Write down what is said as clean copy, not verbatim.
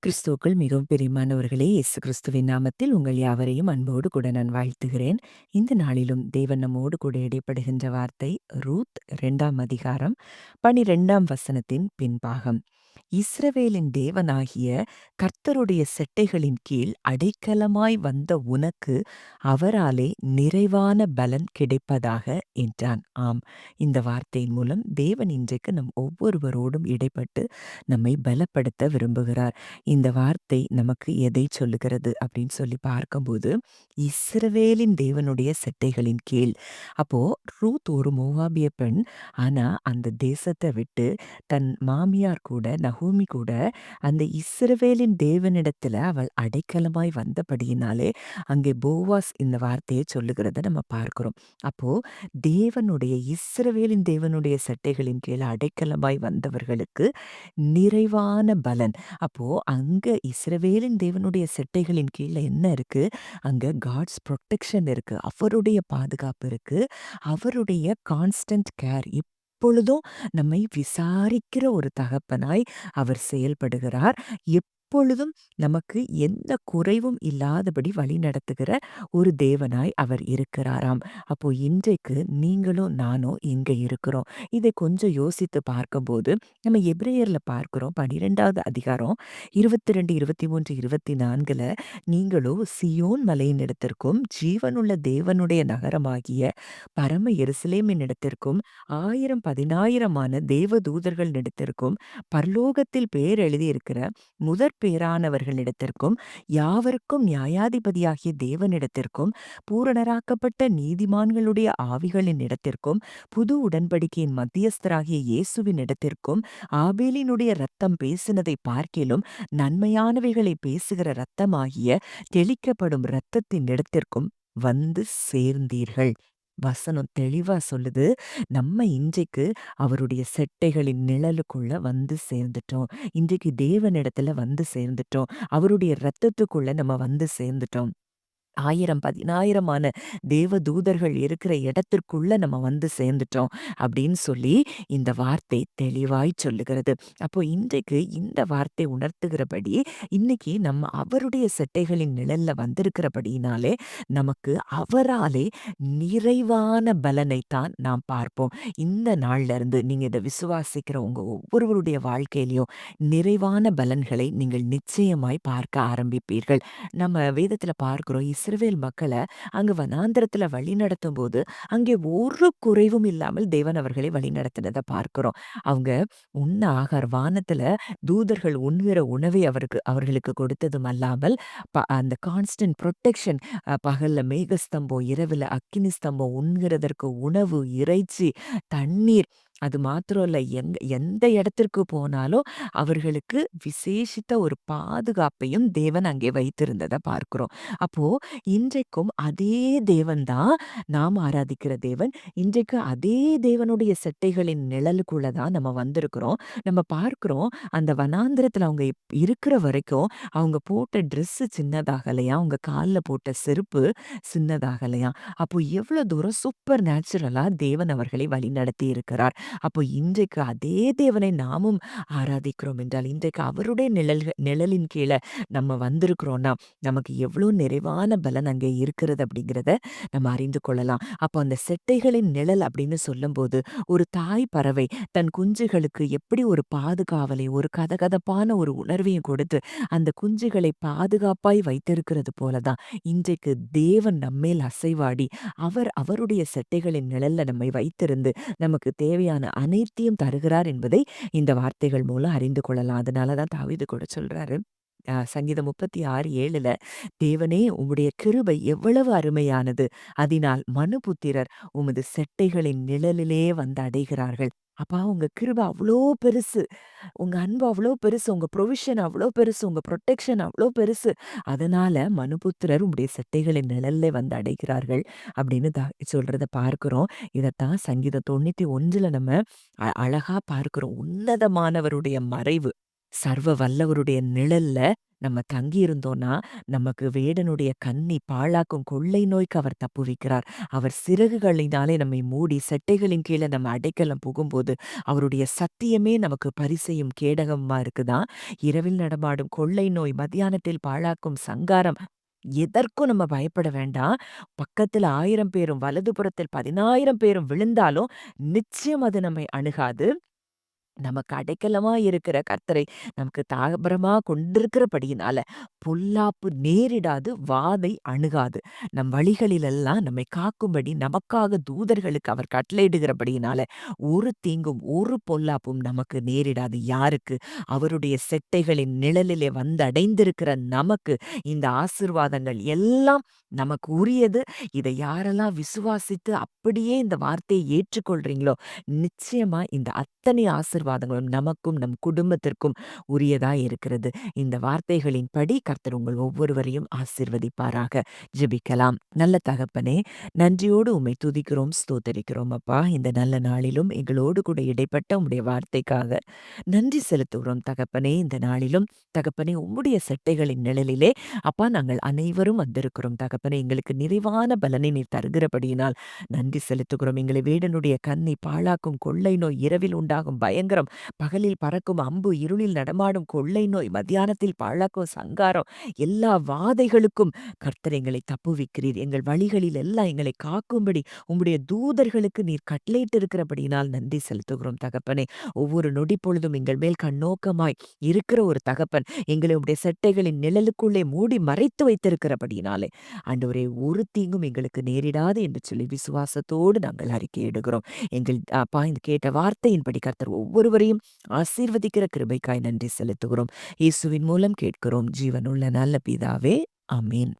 கிறிஸ்துவுக்குள் மிகவும் பிரியமானவர்களே, இயேசு கிறிஸ்துவின் நாமத்தில் உங்கள் யாவரையும் அன்போடு கூட நான் வாழ்த்துகிறேன். இந்த நாளிலும் தேவன் நம்மோடு கூட இடைப்படுகின்ற வார்த்தை ரூத் 2ஆம் அதிகாரம் 12ஆம் வசனத்தின் பின்பாகம். இஸ்ரவேலின் தேவனாகிய கர்த்தருடைய செட்டைகளின் கீழ் அடைக்கலமாய் வந்த உனக்கு அவராலே நிறைவான பலன் கிடைப்பதாக என்றான். ஆம், இந்த வார்த்தையின் மூலம் தேவன் இன்றைக்கு நம் ஒவ்வொருவரோடும் இடைப்பட்டு நம்மை பலப்படுத்த விரும்புகிறார். இந்த வார்த்தை நமக்கு எதை சொல்லுகிறது அப்படின்னு சொல்லி பார்க்கும்போது, இஸ்ரவேலின் தேவனுடைய செட்டைகளின் கீழ். அப்போ ரூத் ஒரு மோவாபிய பெண். ஆனா அந்த தேசத்தை விட்டு தன் மாமியார் கூட நகோமி கூட அந்த இஸ்ரவேலின் தேவனிடத்துல அவள் அடைக்கலமாய் வந்தபடியினாலே அங்கே போவாஸ் இந்த வார்த்தையை சொல்லுகிறத நம்ம பார்க்கிறோம். அப்போ இஸ்ரவேலின் தேவனுடைய செட்டைகளின் கீழ் அடைக்கலமாய் வந்தவர்களுக்கு நிறைவான பலன். அப்போ அங்க இஸ்ரவேலின் தேவனுடைய செட்டைகளின் கீழ என்ன இருக்கு? அங்க காட்ஸ் புரொடெக்ஷன் இருக்கு. அவருடைய பாதுகாப்பு இருக்கு. அவருடைய கான்ஸ்டன்ட் கேர் எப்பொழுதும் நம்மை விசாரிக்கிற ஒரு தகப்பனாய் அவர் செயல்படுகிறார். எப்பொழுதும் நமக்கு எந்த குறைவும் இல்லாதபடி வழிநடத்துகிற ஒரு தேவனாய் அவர் இருக்கிறாராம். அப்போ இன்றைக்கு நீங்களும் நானும் எங்க இருக்கிறோம்? இதை கொஞ்சம் யோசித்து பார்க்கும்போது நம்ம எபிரேயர்ல பார்க்கிறோம் 12வது அதிகாரம் 22, 23, 24ல நீங்களோ சியோன் மலையினிடத்திற்கும் ஜீவனுள்ள தேவனுடைய நகரமாகிய பரம எருசலேமினிடத்திற்கும் 1000 10,000மான தேவதூதர்களிடத்திற்கும் பரலோகத்தில் பேர் எழுதியிருக்கிற முதற் பேரானவர்களிடத்திற்கும் யாவருக்கும் நியாயாதிபதியாகிய தேவனிடத்திற்கும் பூரணராக்கப்பட்ட நீதிமான்களுடைய ஆவிகளின் இடத்திற்கும் புது உடன்படிக்கையின் மத்தியஸ்தராகிய இயேசுவின் இடத்திற்கும் ஆபேலினுடைய இரத்தம் பேசினதை பார்க்கிலும் நன்மையானவைகளை பேசுகிற இரத்தமாகிய தெளிக்கப்படும் இரத்தத்தின் இடத்திற்கும் வந்து சேர்ந்தீர்கள். வசனம் தெளிவா சொல்லுது. நம்ம இன்றைக்கு அவருடைய செட்டைகளின் நிழலுக்குள்ள வந்து சேர்ந்துட்டோம். இன்றைக்கு தேவனிடத்துல வந்து சேர்ந்துட்டோம். அவருடைய இரத்தத்துக்குள்ள நம்ம வந்து சேர்ந்துட்டோம். 1000 10,000மான தேவதூதர்கள் இருக்கிற இடத்திற்குள்ள நம்ம வந்து சேர்ந்துட்டோம் அப்படின்னு சொல்லி இந்த வார்த்தை தெளிவாய் சொல்லுகிறது. அப்போ இன்றைக்கு இந்த வார்த்தை உணர்த்துகிறபடி இன்னைக்கு நம்ம அவருடைய செட்டைகளின் நிழல்ல வந்திருக்கிறபடியினாலே நமக்கு அவராலே நிறைவான பலனைத்தான் நாம் பார்ப்போம். இந்த நாள்ல இருந்து நீங்க இதை விசுவாசிக்கிற உங்க ஒவ்வொருவருடைய வாழ்க்கையிலையும் நிறைவான பலன்களை நீங்கள் நிச்சயமாய் பார்க்க ஆரம்பிப்பீர்கள். நம்ம வேதத்துல பார்க்கிறோம் இஸ்ரவேல் மக்களை அங்கு வனாந்திரத்துல வழிநடத்தும் போது அங்கே ஒரு குறைவும் இல்லாமல் தேவன் அவர்களை வழிநடத்தினதை பார்க்கிறோம். அவங்க உண்ண வானத்துல தூதர்கள் உண்கிற உணவை அவர்களுக்கு கொடுத்ததும் அல்லாமல் அந்த கான்ஸ்டன்ட் ப்ரொடெக்ஷன், பகல்ல மேகஸ்தம்பம் இரவுல அக்கினி ஸ்தம்பம் உண்கிறதற்கு உணவு இறைச்சி தண்ணீர். அது மாத்திரம் இல்ல, எந்த இடத்திற்கு போனாலும் அவர்களுக்கு விசேஷித்த ஒரு பாதுகாப்பையும் தேவன் அங்கே வைத்திருந்ததை பார்க்கிறோம். அப்போ இன்றைக்கும் அதே தேவன் தான் நாம் ஆராதிக்கிற தேவன். இன்றைக்கு அதே தேவனுடைய செட்டைகளின் நிழலுக்குள்ள தான் நம்ம வந்திருக்கிறோம். நம்ம பார்க்கிறோம் அந்த வனாந்திரத்துல அவங்க இருக்கிற வரைக்கும் அவங்க போட்ட ட்ரெஸ் சின்னதாகலையா, அவங்க கால்ல போட்ட செருப்பு சின்னதாகலையா. அப்போ எவ்வளவு தூரம் சூப்பர் நேச்சுரலா தேவன் அவர்களை வழிநடத்தி இருக்கிறார். அப்போ இன்றைக்கு அதே தேவனை நாமும் ஆராதிக்கிறோம் என்றால் இன்றைக்கு அவருடைய நிழலின் கீழே நம்ம வந்திருக்கிறோம்னா நமக்கு எவ்வளோ நிறைவான பலன் அங்கே இருக்கிறது அப்படிங்கிறத நம்ம அறிந்து கொள்ளலாம். அப்போ அந்த செட்டைகளின் நிழல் அப்படின்னு சொல்லும்போது ஒரு தாய் பறவை தன் குஞ்சுகளுக்கு எப்படி ஒரு பாதுகாவலை, ஒரு கதகதப்பான ஒரு உணர்வையும் கொடுத்து அந்த குஞ்சுகளை பாதுகாப்பாய் வைத்திருக்கிறது போலதான் இன்றைக்கு தேவன் நம்மேல் அசைவாடி அவருடைய செட்டைகளின் நிழல்ல நம்மை வைத்திருந்து நமக்கு தேவையான அனைத்தையும் தருகிறார் என்பதை இந்த வார்த்தைகள் மூலம் அறிந்து கொள்ளலாம். அதனாலதான் தாவீது கூட சொல்றாரு, சங்கீதம் 36:7ல தேவனே உம்முடைய கிருபை எவ்வளவு அருமையானது, அதனால் மனுபுத்திரர் உமது செட்டைகளின் நிழலிலே வந்து அடைகிறார்கள். அப்பா, உங்க கிருபை அவ்வளோ பெருசு, உங்க அன்பு அவ்வளோ பெருசு, உங்க ப்ரொவிஷன் அவ்வளோ பெருசு, உங்க ப்ரொடெக்ஷன் அவ்வளோ பெருசு. அதனால மனுபுத்திரர் உம்முடைய செட்டைகளின் நிழல்ல வந்து அடைகிறார்கள் அப்படின்னு சொல்றத பார்க்கிறோம். இதத்தான் சங்கீதம் 91ல நம்ம அழகா பார்க்கிறோம். உன்னதமானவருடைய மறைவு, சர்வ வல்லவருடைய நிழல்ல நம்ம தங்கியிருந்தோம்னா, நமக்கு வேடனுடைய கண்ணி பாழாக்கும் கொள்ளை நோய்க்கு அவர் தப்புவிக்கிறார். அவர் சிறகுகளினாலே நம்மை மூடி செட்டைகளின் கீழ நம்ம அடைக்கலம் புகும்போது, அவருடைய சத்தியமே நமக்கு பரிசையும் கேடகமா இருக்குதாம். இரவில் நடமாடும் கொள்ளை நோய், மத்தியானத்தில் பாழாக்கும் சங்காரம், எதற்கும் நம்ம பயப்பட வேண்டாம். பக்கத்துல 1000 பேரும், வலதுபுறத்தில் 10,000 பேரும் விழுந்தாலும், நிச்சயம் அது நம்மை அணுகாது. நமக்கு அடைக்கலமா இருக்கிற கர்த்தரை நமக்கு தாபரமா கொண்டிருக்கிறபடியினால, பொல்லாப்பு நேரிடாது, வாதை அணுகாது. நம் வழிகளிலெல்லாம் நம்மை காக்கும்படி நமக்காக தூதர்களுக்கு அவர் கட்டளையிடுகிறபடியினால, ஒரு தீங்கும், ஒரு பொல்லாப்பும் நமக்கு நேரிடாது. யாருக்கு? அவருடைய செட்டைகளின் நிழலிலே வந்தடைந்திருக்கிற நமக்கு இந்த ஆசீர்வாதங்கள் எல்லாம் நமக்கு உரியது. இதை யாரெல்லாம் விசுவாசித்து அப்படியே இந்த வார்த்தையை ஏற்றுக்கொள்றீங்களோ, நிச்சயமா இந்த அத்தனை ஆசீர்வாதங்களும் நமக்கும், நம் குடும்பத்திற்கும் உரியதா இருக்கிறது. இந்த வார்த்தைகளின்படி கர்த்தர் உங்கள் ஒவ்வொருவரையும் ஆசீர்வதிப்பாராக. ஜெபிக்கலாம். நல்ல தகப்பனே, நன்றியோடு உம்மை துதிக்கிறோம், ஸ்தோத்தரிக்கிறோம் அப்பா. இந்த நல்ல நாளிலும் எங்களோடு கூட இடைப்பட்ட உம்முடைய வார்த்தைக்காக நன்றி செலுத்துகிறோம் தகப்பனே. இந்த நாளிலும் தகப்பனே உம்முடைய செட்டைகளின் நிழலிலே அப்பா நாங்கள் அனைவரும் வந்திருக்கிறோம் தகப்பனே. எங்களுக்கு நிறைவான பலனை நீர் தருகிறபடியினால் நன்றி செலுத்துகிறோம். எங்களை வேடனுடைய கண்ணை பாழாக்கும் கொள்ளை நோய், இரவில் உண்டாகும் பயங்கரம், பகலில் பறக்கும் அம்பு, இருளில் நடமாடும் கொள்ளை நோய், மத்தியானத்தில் பாழாக்கும் சங்காரம், எல்லா வாதைகளுக்கும் கர்த்தர் எங்களை தப்புவிக்கிறீர். எங்கள் வழிகளில் எல்லாம் எங்களை காக்கும்படி உம்முடைய தூதர்களுக்கு நீர் கட்டளையிட்டு இருக்கிறபடியினால் நன்றி செலுத்துகிறோம் தகப்பனே. ஒவ்வொரு நொடி பொழுதும் எங்கள் மேல் கண்ணோக்கமாய் இருக்கிற ஒரு தகப்பன் எங்களை உம்முடைய செட்டைகளின் நிழலுக்குள்ளே மூடி மறைத்து வைத்திருக்கிறபடியினாலே ஆண்டவரே, ஒரு தீங்கும் எங்களுக்கு நேரிடாது என்று சொல்லி விசுவாசத்தோடு நாங்கள் அறிக்கையிடுகிறோம். எங்கள் அப்பா இந்த கேட்ட வார்த்தையின்படி கர்த்தர் ஒவ்வொருவரையும் ஆசீர்வதிக்கிற கிருபைக்காய் நன்றி செலுத்துகிறோம். இயேசுவின் மூலம் கேட்கிறோம் ஜீவனுள்ள நல்ல பிதாவே. ஆமென்.